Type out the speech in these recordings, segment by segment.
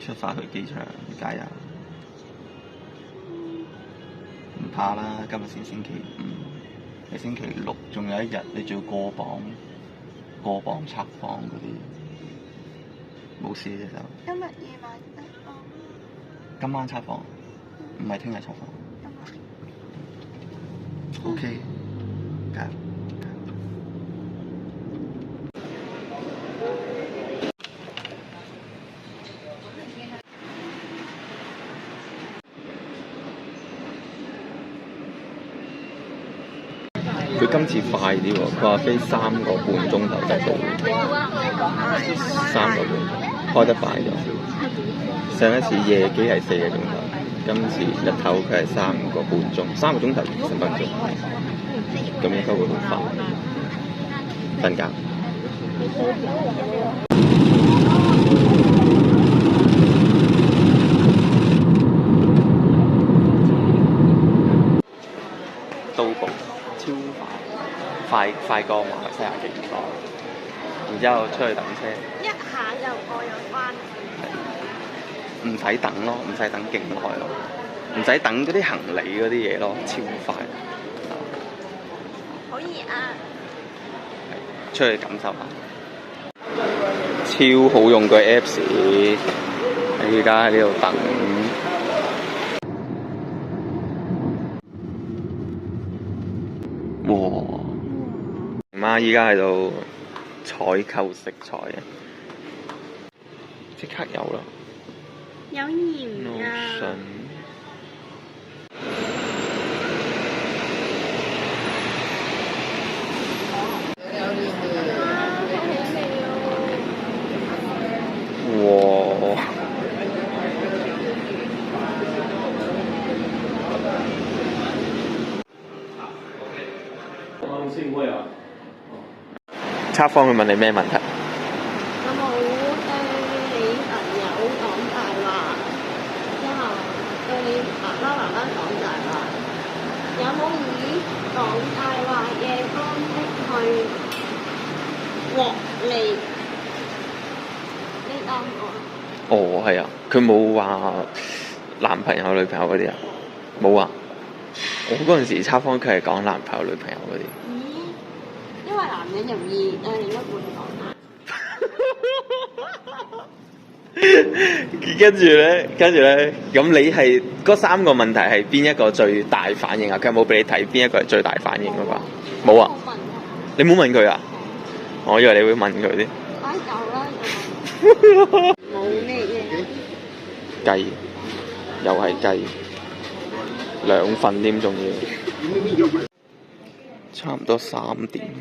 出發去機場，加油！唔怕啦，今日先星期五，你星期六仲有一日，你仲要過磅測謊嗰啲，冇事嘅就。今日夜晚測謊。今晚測謊，唔係聽日測謊。OK，加油！佢今次快啲喎，佢話飛3個半鐘頭就到，3個半鐘開得快咗。上一次夜機係4個鐘頭，今次日頭佢係3個半鐘，3個鐘頭20分鐘，咁應該會好快。瞓覺。到步超快過馬來西亞幾多？然之後出去等車，一下就過咗關。唔使等咯，唔使等勁耐咯，唔使等嗰啲行李嗰啲嘢咯，超快。好熱啊！出去感受下，超好用個 Apps， 你而家喺呢度等。哇！媽依家喺度採購食材啊，即刻有啦。有鹽㗎。哇！測謊佢問你咩問題？有冇對你朋友講大話？之後對你爸爸媽媽講大話？有冇以講大話嘅方式去獲利？你答我。哦，係啊，佢冇話男朋友女朋友嗰啲啊，冇啊。我嗰陣時測謊，佢係講男朋友女朋友嗰啲。因為男人容易對另一半講大。跟住咧，咁你係嗰3個問題係邊一個最大反應啊？佢有冇俾你睇邊一個係最大反應嗰個？冇啊！你冇問佢啊？我以為你會問佢啲。唉，夠啦，冇咩嘢。雞，又係雞，2份添仲要，差唔多3點。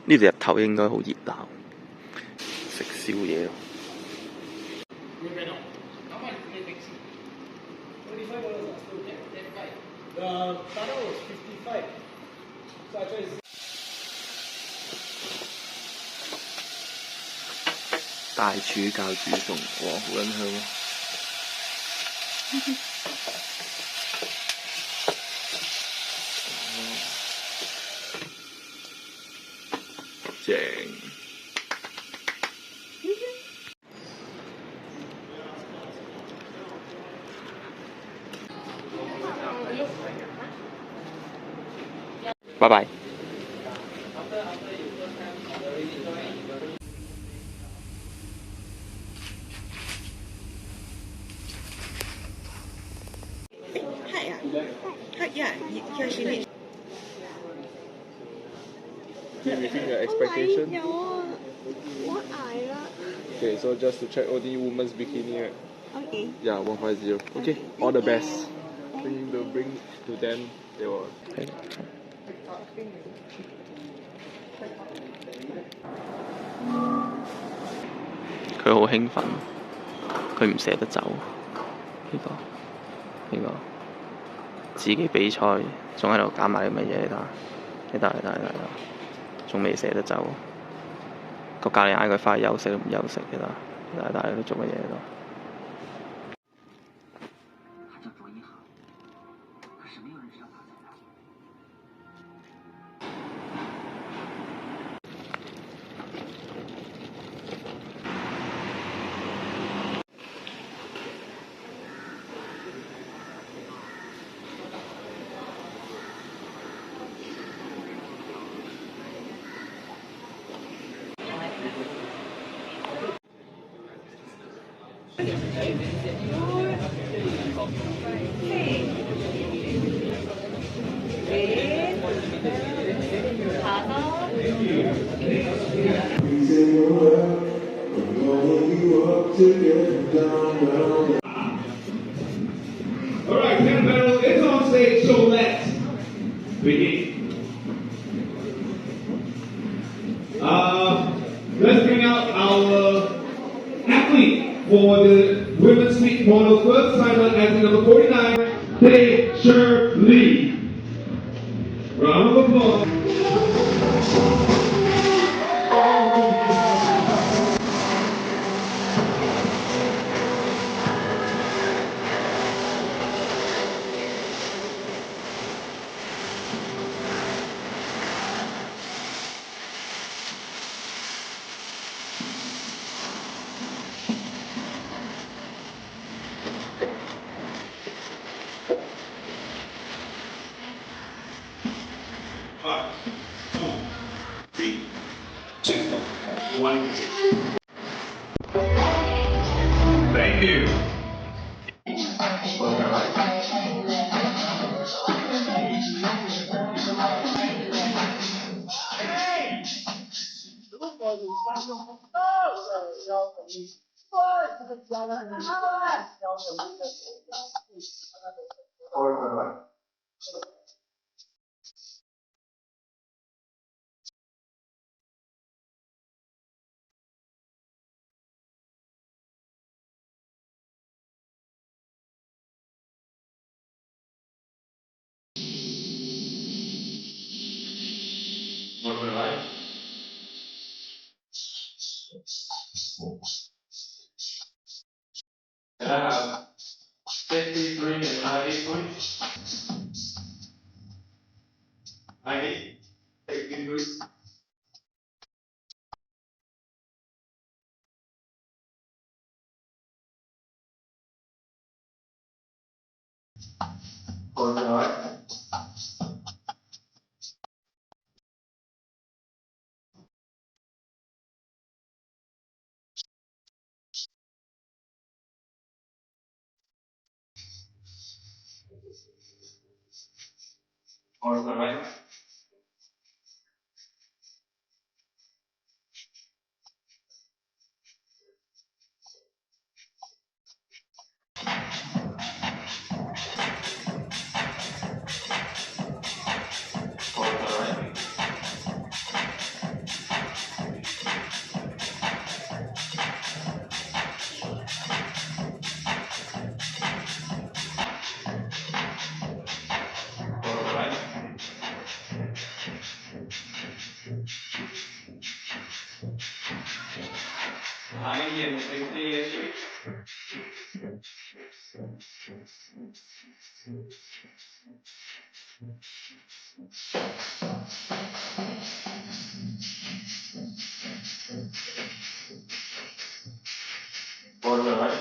呢度日頭應該好熱鬧，食宵夜咯。大廚教煮餸，哇，好撚香喎！正。拜拜。Meeting your expectation? 有啊，我捱啦。 Okay, so just to check only women's bikini, right? OK。Yeah, 150. Okay, all the best. Bring to them, they will. 佢好興奮，佢唔捨得走。呢個自己比賽，仲喺度搞埋啲乜嘢？你睇，仲未捨得走。個教練嗌佢翻去休息都唔休息，你睇佢做乜嘢喺度？ Alright, Ken Battle is on stage, so let's begin. Let's bring out our athlete for the women's speed model first timer as the number 49, Tae Shirley. Round of applause. Five, 4, 3, 2, 1. Thank you. Can I have 53 and 98, please? 98, 83. Alright. Alright. Alright. Alright. Hanging in 60-ish. Alright.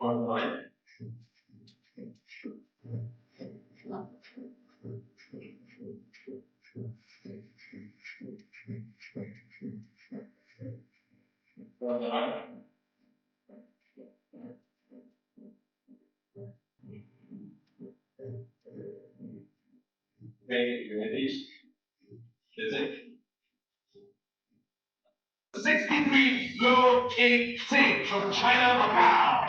Alright. Alright. Alright. Okay, you ready? Is it? 63 Lo Sing from China, Macau.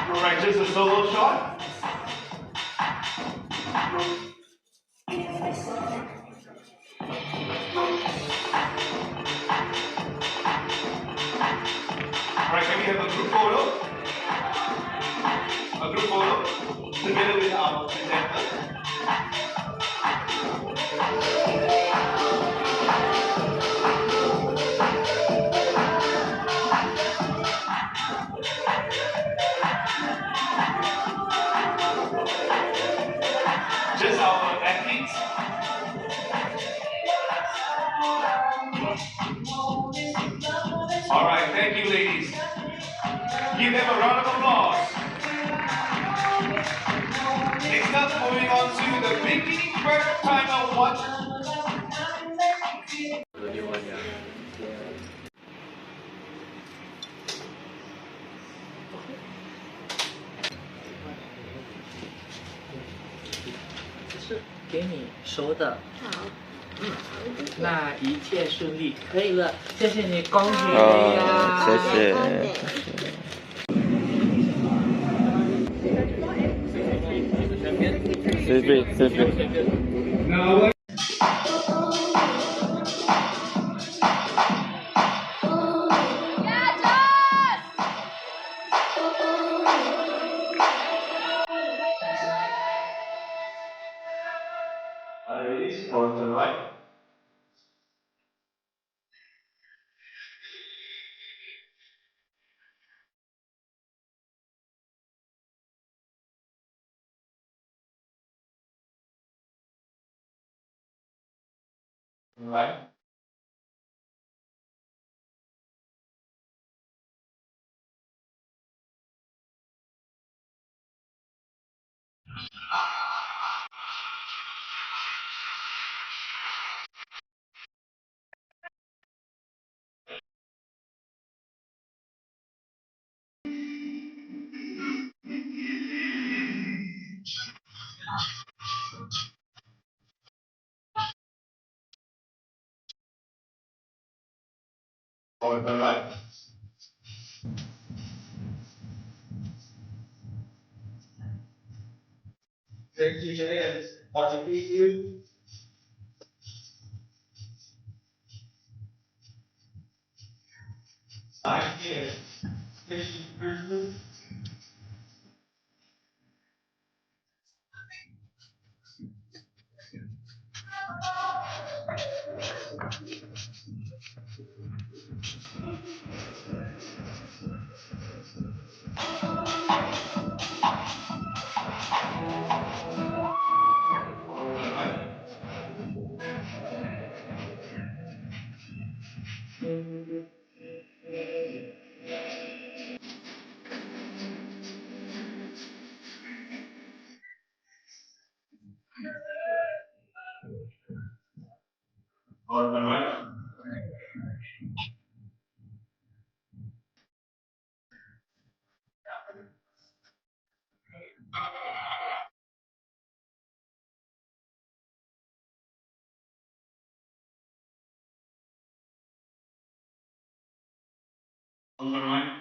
Alright, just a solo shot. together with our presenter. Just our athletes. All right, thank you, ladies. Give them a round of applause. Next up, moving on to the bikini first timer one. The new one, yeah.是给你收的，好，那一切顺利，可以了，谢谢你，恭喜你哦呀！谢谢多謝。谢谢。Now, ladies, on the right. Right. On the right. Thank you, James. What to meet you. I'm here. Thank you. On the right. On the right.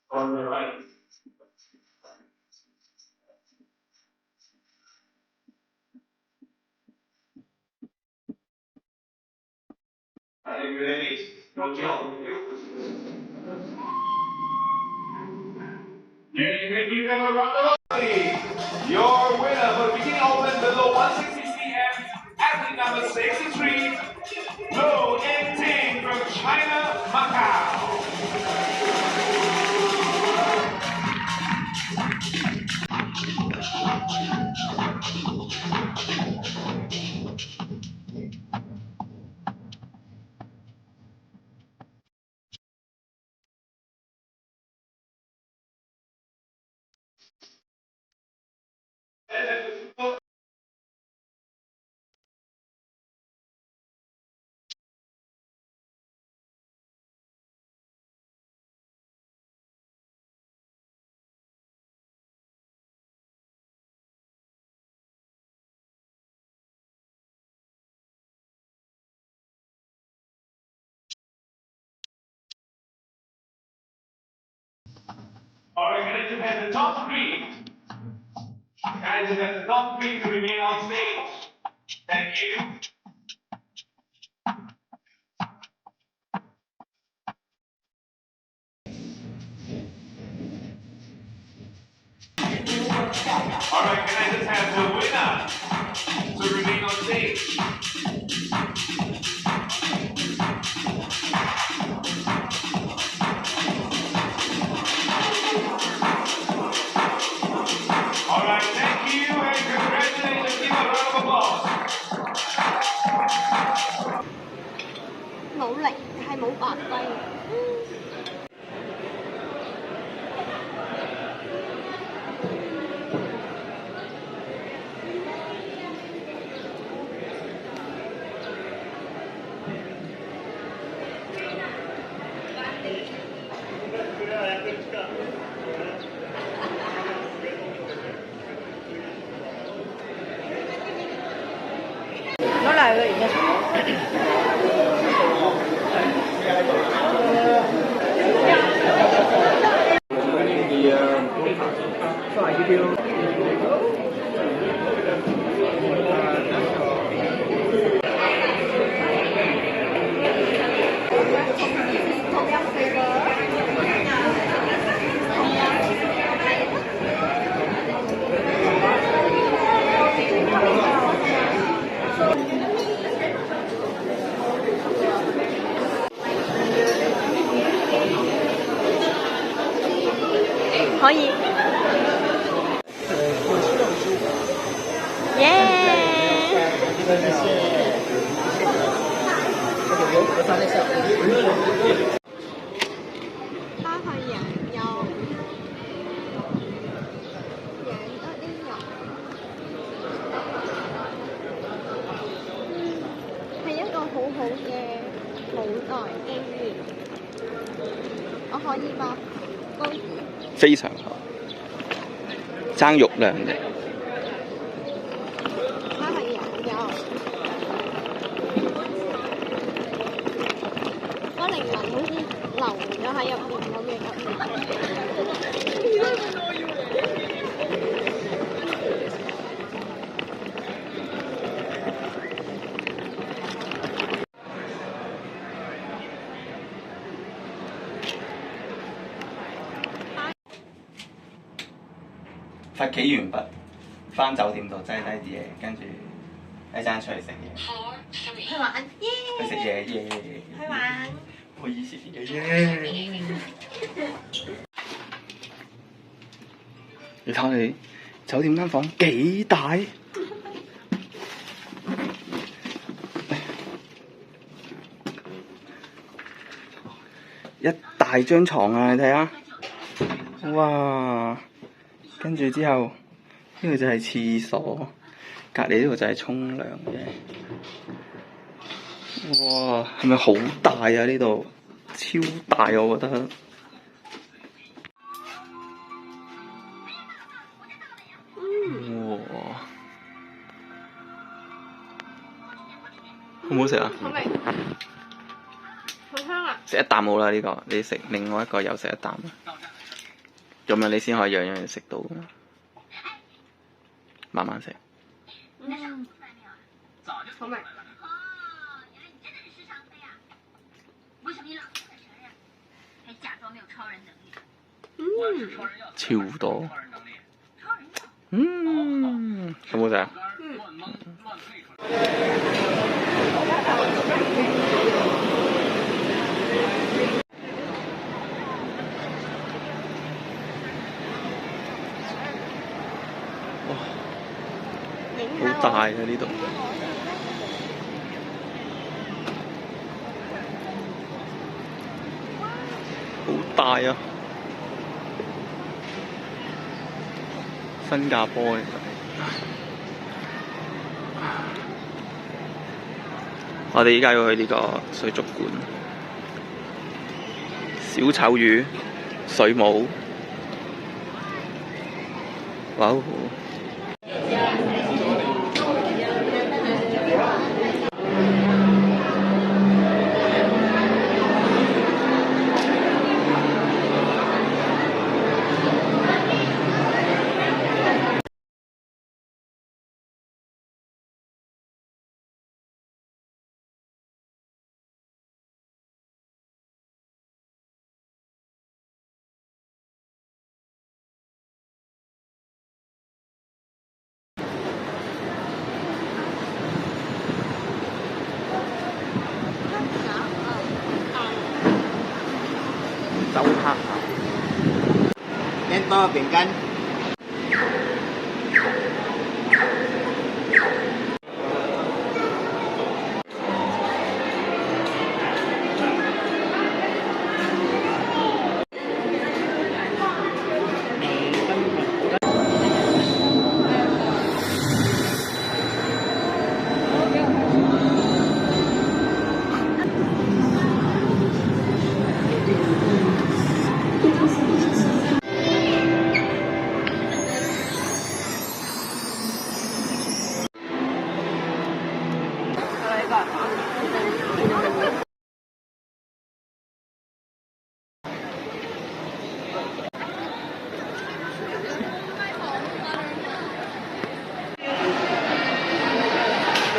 On the right. Are you ready? Good job. You can give them a round of applause. Your winner for the bikini open below 160 cm, athlete number 63, Lo Ting from China, Macau. Alright, guys, you have the top three. Guys, you have the top three to remain on stage. Thank you. Alright, can I just have the winner to remain on stage? Alright, thank you and congratulations. Give a round of applause. 努力係冇白費嘅。nó là người Nhật.可以。耶！它係羊肉，羊多啲肉，係一個好好嘅腦袋經驗。我可以嗎？高爾。非常好，爭肉量嘅。它係羊肉，個靈魂好似留咗喺入面咁嘅感覺。發企完畢，翻酒店度擠低啲嘢，跟住一陣出去食嘢。去玩耶！去食嘢耶！去玩。可以食嘢耶！你睇下你酒店間房幾大？一大張床啊！你睇下，哇！跟住之後，呢個就係廁所，隔離呢個就係沖涼嘅。哇！係咪好大啊？呢度超大，我覺得。哇！好唔好食啊？好味，好香啊！食一啖好啦，呢個你食另外一個又食一啖啊！咁樣你先可以樣樣嘢食到㗎嘛，慢慢食。好味。超多。好唔好食啊？好大啊呢度，好大啊！新加坡嚟㗎。我哋依家要去呢個水族館，小丑魚、水母，哇！周黑面包饼干。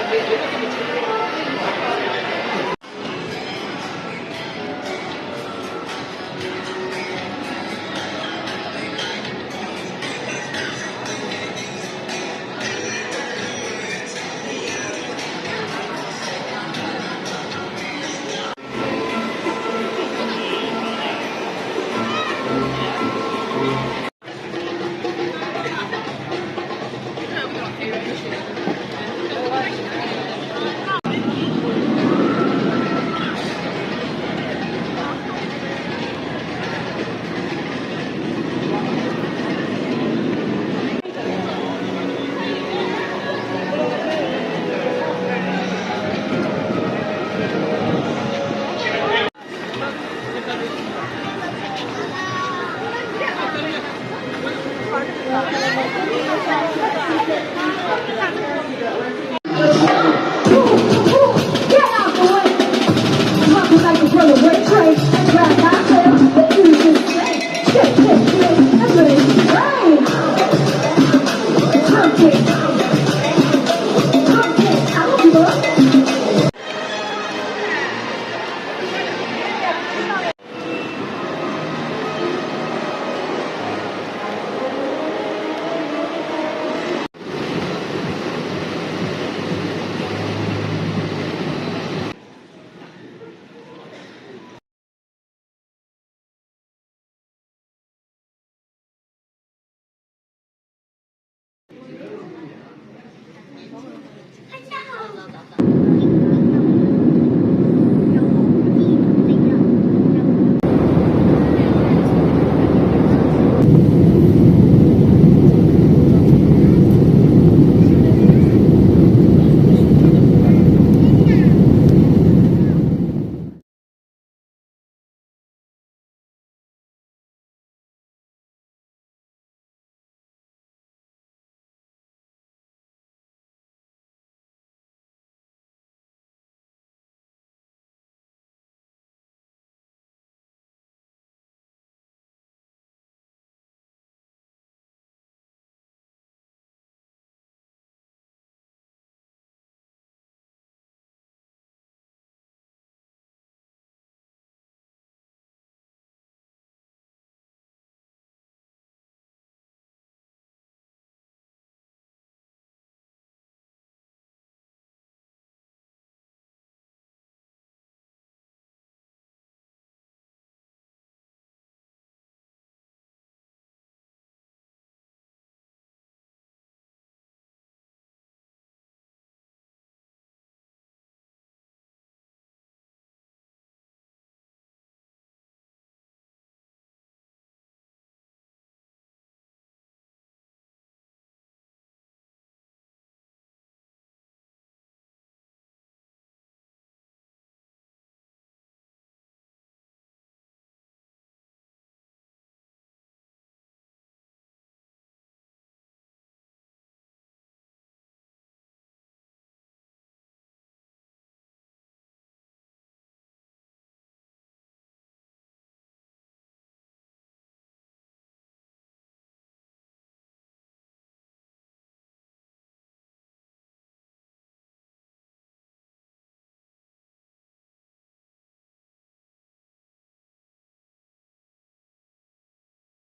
Hãy subscribe cho kênh Ghiền Mì Gõ để không bỏ lỡ